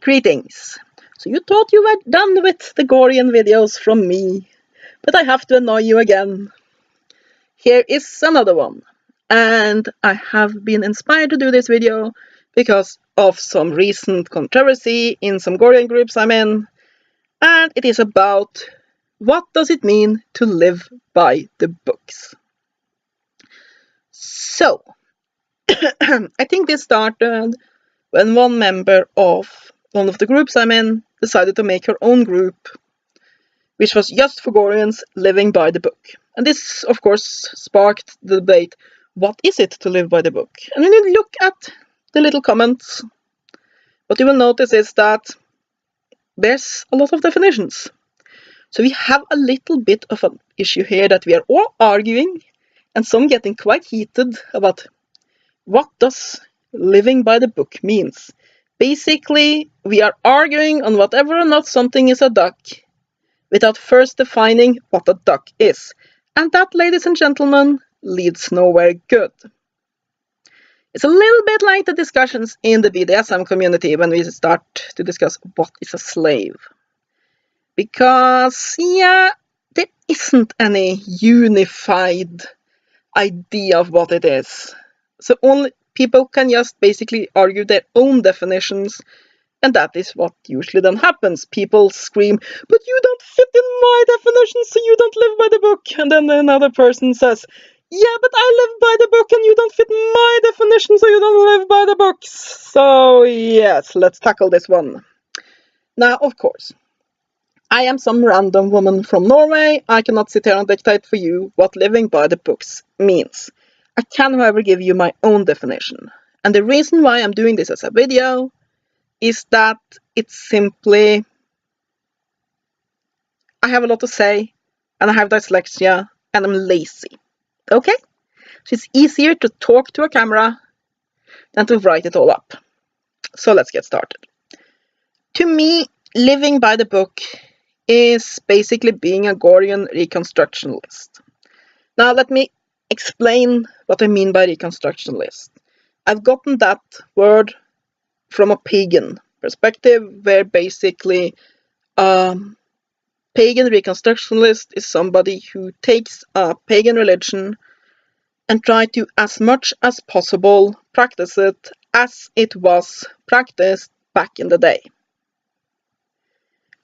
Greetings! So you thought you were done with the Gorian videos from me, but I have to annoy you again. Here is another one, and I have been inspired to do this video because of some recent controversy in some Gorian groups I'm in, and it is about what does it mean to live by the books. So, I think this started when one member of one of the groups I'm in decided to make her own group, which was just for Gorians living by the book. And this, of course, sparked the debate, what is it to live by the book? And when you look at the little comments, what you will notice is that there's a lot of definitions. So we have a little bit of an issue here that we are all arguing, and some getting quite heated about what does living by the book means. Basically, we are arguing on whether or not something is a duck without first defining what a duck is. And that, ladies and gentlemen, leads nowhere good. It's a little bit like the discussions in the BDSM community when we start to discuss what is a slave. Because, yeah, there isn't any unified idea of what it is. So only people can just basically argue their own definitions, and that is what usually then happens. People scream, but you don't fit in my definition, so you don't live by the book. And then another person says, yeah, but I live by the book and you don't fit my definition, so you don't live by the books. So yes, let's tackle this one. Now, of course, I am some random woman from Norway. I cannot sit here and dictate for you what living by the books means. I can, however, give you my own definition. And the reason why I'm doing this as a video is that it's simply, I have a lot to say, and I have dyslexia, and I'm lazy. Okay? So it's easier to talk to a camera than to write it all up. So let's get started. To me, living by the book is basically being a Gorian reconstructionist. Now let me explain what I mean by reconstructionist. I've gotten that word from a pagan perspective, where basically pagan reconstructionist is somebody who takes a pagan religion and try to, as much as possible, practice it as it was practiced back in the day.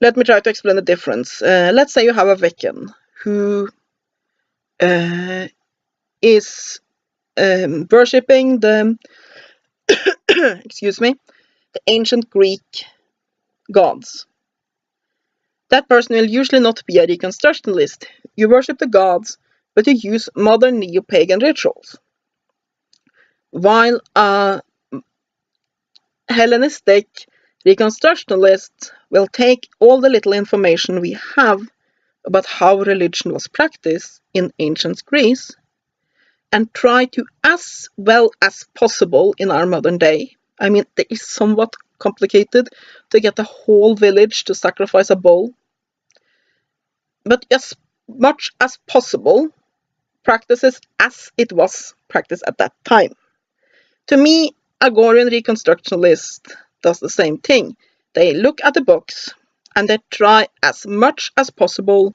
Let me try to explain the difference. Let's say you have a Wiccan who is worshipping the the ancient Greek gods. That person will usually not be a reconstructionist. You worship the gods, but you use modern neo-pagan rituals. While a Hellenistic reconstructionist will take all the little information we have about how religion was practiced in ancient Greece and try to, as well as possible in our modern day, I mean, it is somewhat complicated to get a whole village to sacrifice a bull, but as much as possible, practices as it was practiced at that time. To me, a Gorian reconstructionist does the same thing. They look at the books and they try as much as possible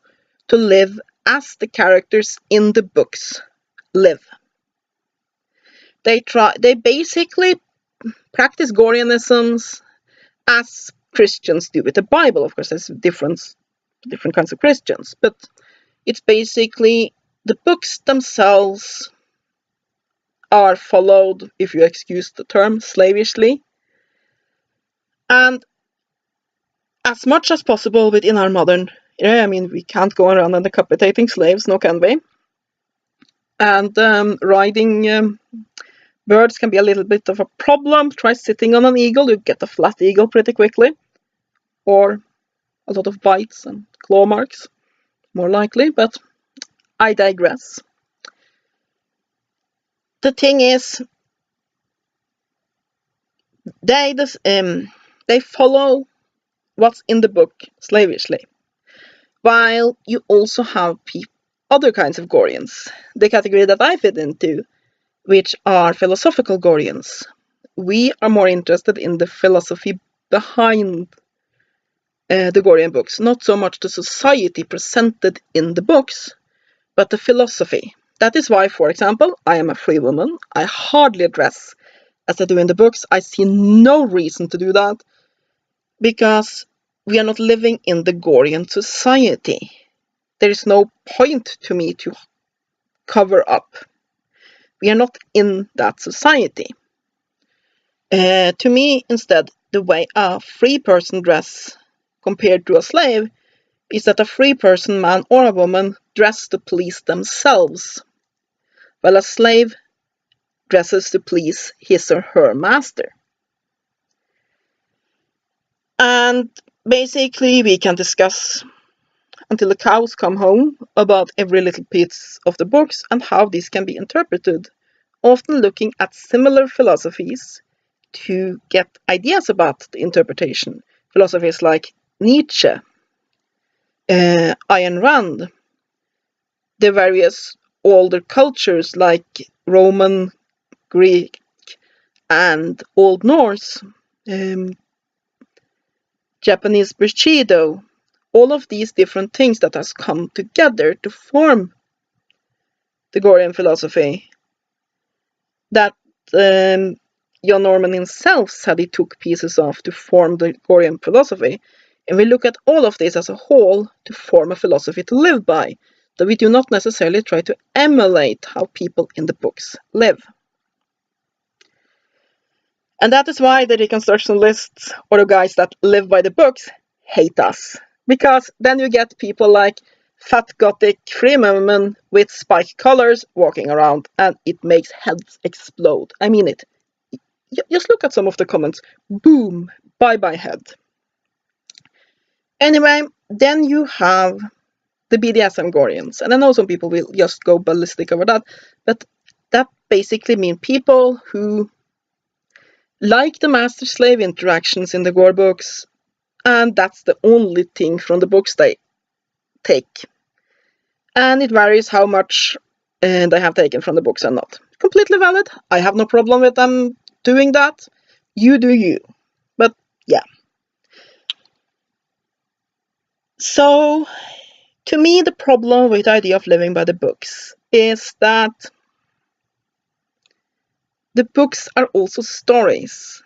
to live as the characters in the books live. They basically practice Gorianisms as Christians do with the Bible. Of course, there's different kinds of Christians, but it's basically the books themselves are followed, if you excuse the term, slavishly, and as much as possible within our modern era. I mean, we can't go around and decapitating slaves, no can we? And riding birds can be a little bit of a problem. Try sitting on an eagle, you get a flat eagle pretty quickly, or a lot of bites and claw marks, more likely, but I digress. The thing is, they follow what's in the book slavishly, while you also have other kinds of Gorians, the category that I fit into, which are philosophical Gorians. We are more interested in the philosophy behind the Gorian books. Not so much the society presented in the books, but the philosophy. That is why, for example, I am a free woman. I hardly dress as I do in the books. I see no reason to do that, because we are not living in the Gorian society. There is no point to me to cover up. We are not in that society. To me, instead, the way a free person dresses compared to a slave is that a free person, man or a woman, dress to please themselves, while a slave dresses to please his or her master. And basically, we can discuss until the cows come home about every little piece of the books and how this can be interpreted, often looking at similar philosophies to get ideas about the interpretation. Philosophies like Nietzsche, Ayn Rand, the various older cultures like Roman, Greek, and Old Norse, Japanese Bushido, all of these different things that has come together to form the Gorian philosophy that John Norman himself said he took pieces of to form the Gorian philosophy. And we look at all of this as a whole to form a philosophy to live by, though we do not necessarily try to emulate how people in the books live. And that is why the Reconstructionists, or the guys that live by the books, hate us. Because then you get people like fat gothic free women with spike collars walking around, and it makes heads explode. I mean it. Just look at some of the comments. Boom, bye-bye head. Anyway, then you have the BDSM Gorians. And I know some people will just go ballistic over that, but that basically means people who like the master-slave interactions in the Gore books, and that's the only thing from the books they take. And it varies how much they have taken from the books and not. Completely valid. I have no problem with them doing that. You do you. But yeah. So, to me, the problem with the idea of living by the books is that the books are also stories.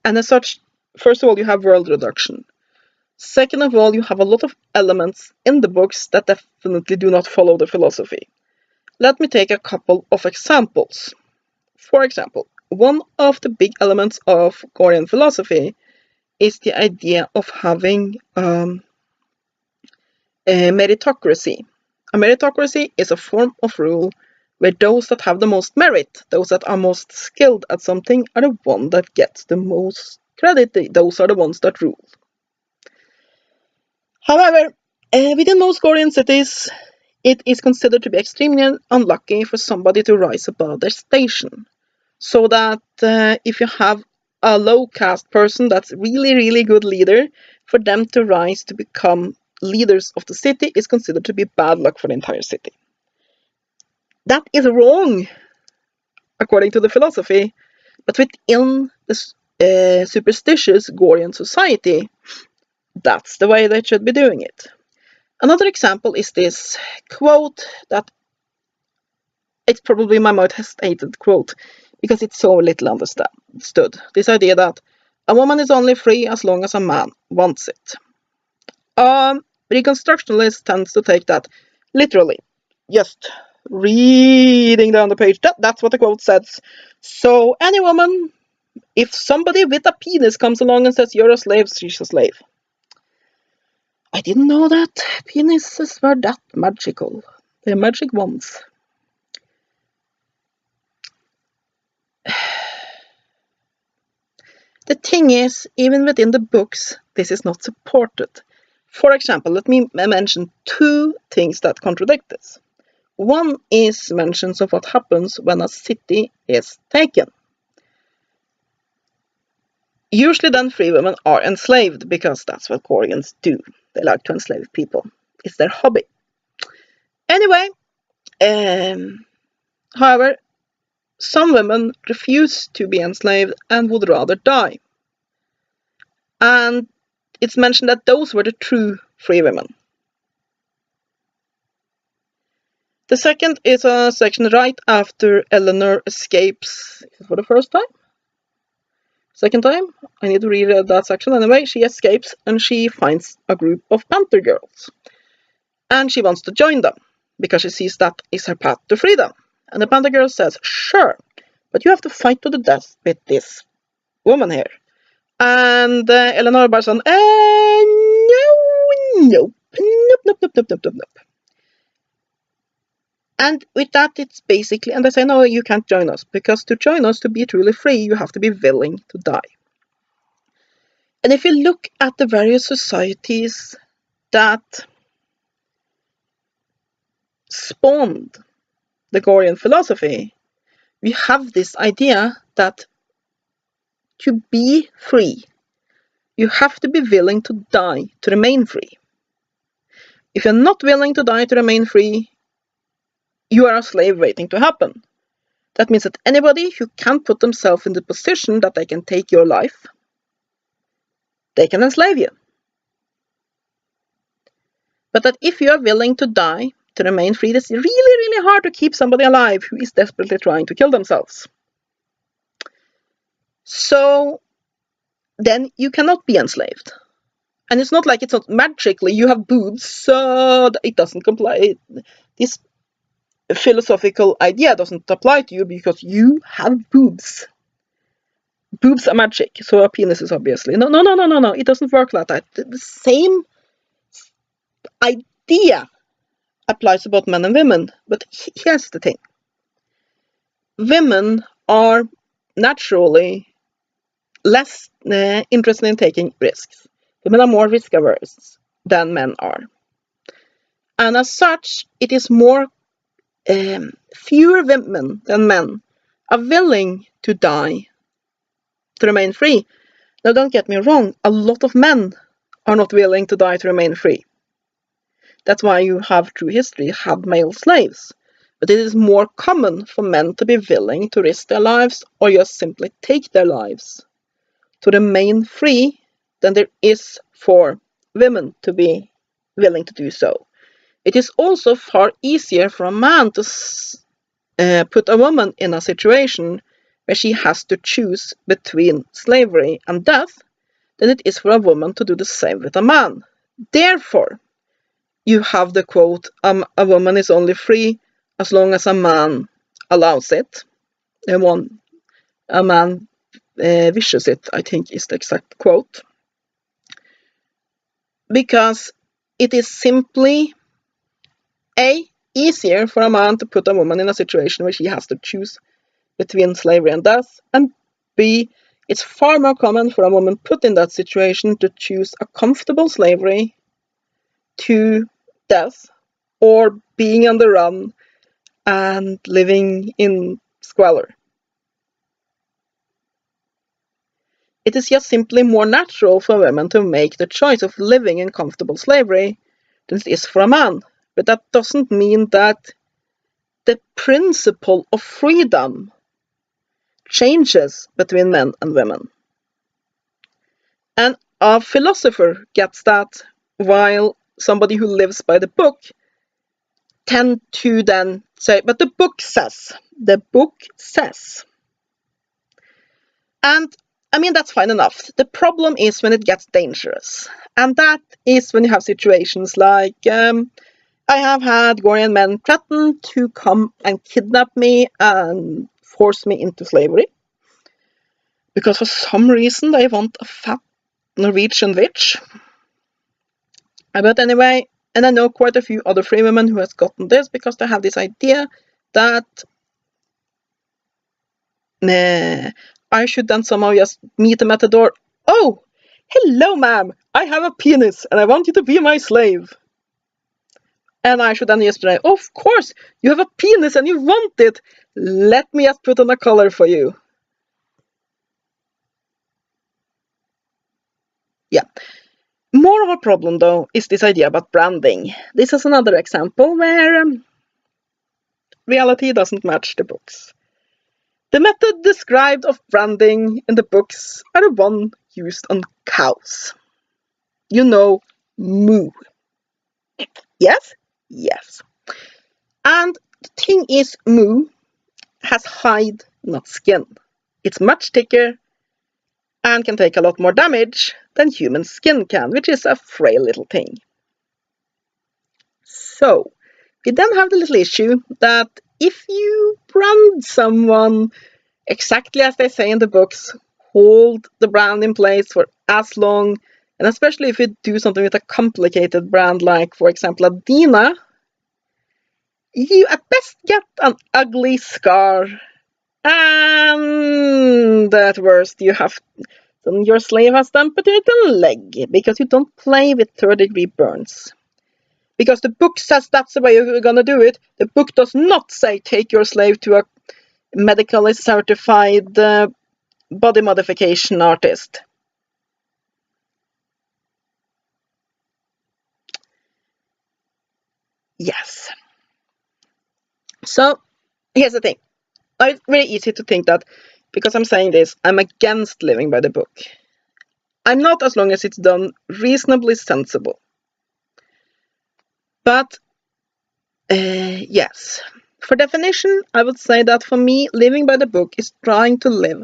And as such, first of all, you have world reduction. Second of all, you have a lot of elements in the books that definitely do not follow the philosophy. Let me take a couple of examples. For example, one of the big elements of Gorian philosophy is the idea of having a meritocracy. A meritocracy is a form of rule where those that have the most merit, those that are most skilled at something, are the one that gets the most credit. Those are the ones that rule. However, within most Gorian cities, it is considered to be extremely unlucky for somebody to rise above their station. So that if you have a low caste person that's really, really good leader, for them to rise to become leaders of the city is considered to be bad luck for the entire city. That is wrong, according to the philosophy, but within the superstitious Gorian society, that's the way they should be doing it. Another example is this quote that it's probably my most hated quote because it's so little understood. This idea that a woman is only free as long as a man wants it. Reconstructionist tends to take that literally. Just reading down the page, that's what the quote says. So any woman, if somebody with a penis comes along and says you're a slave, she's a slave. I didn't know that penises were that magical. They're magic ones. The thing is, even within the books, this is not supported. For example, let me mention two things that contradict this. One is mentions of what happens when a city is taken. Usually then free women are enslaved because that's what Gorians do. They like to enslave people. It's their hobby. Anyway, however, some women refuse to be enslaved and would rather die. And it's mentioned that those were the true free women. The second is a section right after Eleanor escapes for the first time. Second time, I need to read that section anyway. She escapes and she finds a group of Panther girls. And she wants to join them because she sees that is her path to freedom. And the Panther girl says, sure, but you have to fight to the death with this woman here. And Eleanor Barson, nope. And with that, it's basically, and they say, no, you can't join us, because to join us, to be truly free, you have to be willing to die. And if you look at the various societies that spawned the Gorean philosophy, we have this idea that to be free, you have to be willing to die to remain free. If you're not willing to die to remain free, you are a slave waiting to happen. That means that anybody who can put themselves in the position that they can take your life, they can enslave you. But that if you are willing to die to remain free, it's really, really hard to keep somebody alive who is desperately trying to kill themselves. So then you cannot be enslaved. And it's not like it's not magically you have boobs, so it doesn't comply. This philosophical idea doesn't apply to you because you have boobs. Boobs are magic, so are penises, obviously. No. It doesn't work like that. The same idea applies to both men and women. But here's the thing. Women are naturally less interested in taking risks. Women are more risk averse than men are. And as such, it is more fewer women than men are willing to die to remain free. Now, don't get me wrong, a lot of men are not willing to die to remain free. That's why you have, through history, had male slaves. But it is more common for men to be willing to risk their lives or just simply take their lives to remain free than there is for women to be willing to do so. It is also far easier for a man to put a woman in a situation where she has to choose between slavery and death than it is for a woman to do the same with a man. Therefore, you have the quote, a woman is only free as long as a man allows it. A man wishes it, I think is the exact quote. Because it is simply A, easier for a man to put a woman in a situation where she has to choose between slavery and death, and B, it's far more common for a woman put in that situation to choose a comfortable slavery to death or being on the run and living in squalor. It is just simply more natural for women to make the choice of living in comfortable slavery than it is for a man. But that doesn't mean that the principle of freedom changes between men and women. And a philosopher gets that, while somebody who lives by the book tend to then say, but the book says. And I mean, that's fine enough. The problem is when it gets dangerous. And that is when you have situations like, I have had Gorean men threaten to come and kidnap me and force me into slavery. Because for some reason they want a fat Norwegian witch. But anyway, and I know quite a few other free women who has gotten this because they have this idea that I should then somehow just meet them at the door. Oh, hello ma'am, I have a penis and I want you to be my slave. And I should then just say, of course, you have a penis and you want it. Let me just put on a collar for you. Yeah. More of a problem, though, is this idea about branding. This is another example where reality doesn't match the books. The method described of branding in the books are the one used on cows. You know, moo. Yes? Yes. And the thing is, moo has hide, not skin. It's much thicker and can take a lot more damage than human skin can, which is a frail little thing. So, we then have the little issue that if you brand someone exactly as they say in the books, hold the brand in place for as long, and especially if you do something with a complicated brand like, for example, Adina, you at best get an ugly scar. And at worst, your slave has amputated a leg because you don't play with third-degree burns. Because the book says that's the way you're gonna do it. The book does not say take your slave to a medically certified body modification artist. Yes. So here's the thing. It's very easy to think that because I'm saying this, I'm against living by the book. I'm not, as long as it's done reasonably sensible. But yes, for definition, I would say that for me, living by the book is trying to live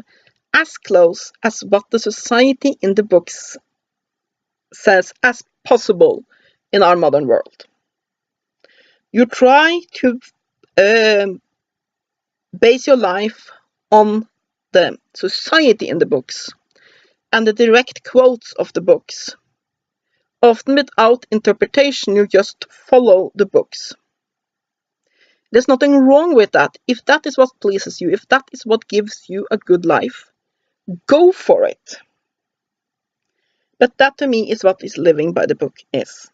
as close as what the society in the books says as possible in our modern world. You try to base your life on the society in the books and the direct quotes of the books. Often without interpretation, you just follow the books. There's nothing wrong with that. If that is what pleases you, if that is what gives you a good life, go for it. But that to me is what is living by the book is.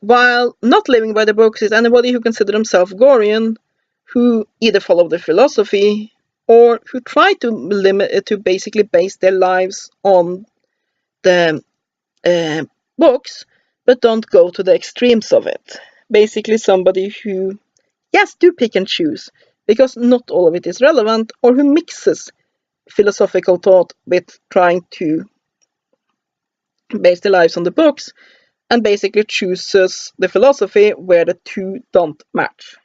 While not living by the books is anybody who considers themselves Gorian, who either follow the philosophy or who try to basically base their lives on the books, but don't go to the extremes of it. Basically somebody who, yes, do pick and choose, because not all of it is relevant, or who mixes philosophical thought with trying to base their lives on the books, and basically chooses the philosophy where the two don't match.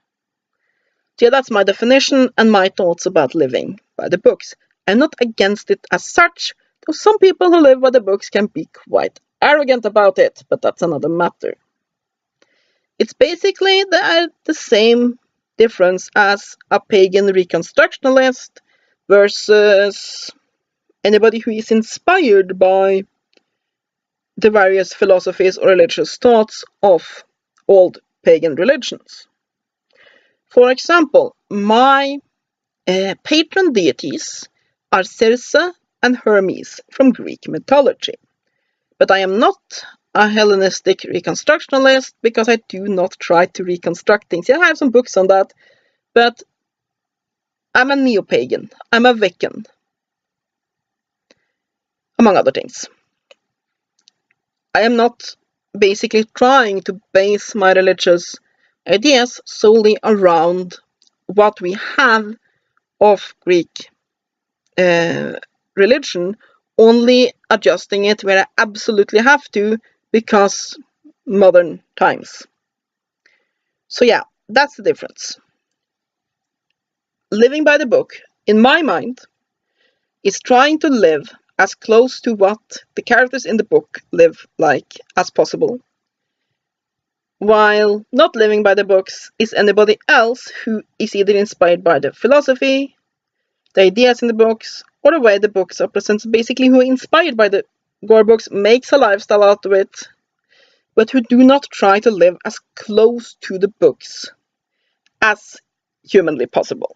So yeah, that's my definition and my thoughts about living by the books. I'm not against it as such, though some people who live by the books can be quite arrogant about it, but that's another matter. It's basically the same difference as a pagan reconstructionalist versus anybody who is inspired by the various philosophies or religious thoughts of old pagan religions. For example, my patron deities are Circe and Hermes from Greek mythology. But I am not a Hellenistic reconstructionalist because I do not try to reconstruct things. I have some books on that, but I'm a neo-pagan. I'm a Wiccan, among other things. I am not basically trying to base my religious ideas solely around what we have of Greek religion, only adjusting it where I absolutely have to because modern times. So yeah, that's the difference. Living by the book, in my mind, is trying to live as close to what the characters in the book live like as possible. While not living by the books is anybody else who is either inspired by the philosophy, the ideas in the books, or the way the books are presented, basically who are inspired by the Gore books, makes a lifestyle out of it, but who do not try to live as close to the books as humanly possible.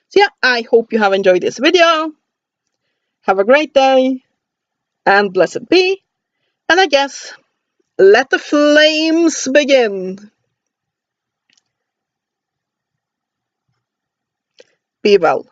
So yeah, I hope you have enjoyed this video. Have a great day, and blessed be, and I guess, let the flames begin. Be well.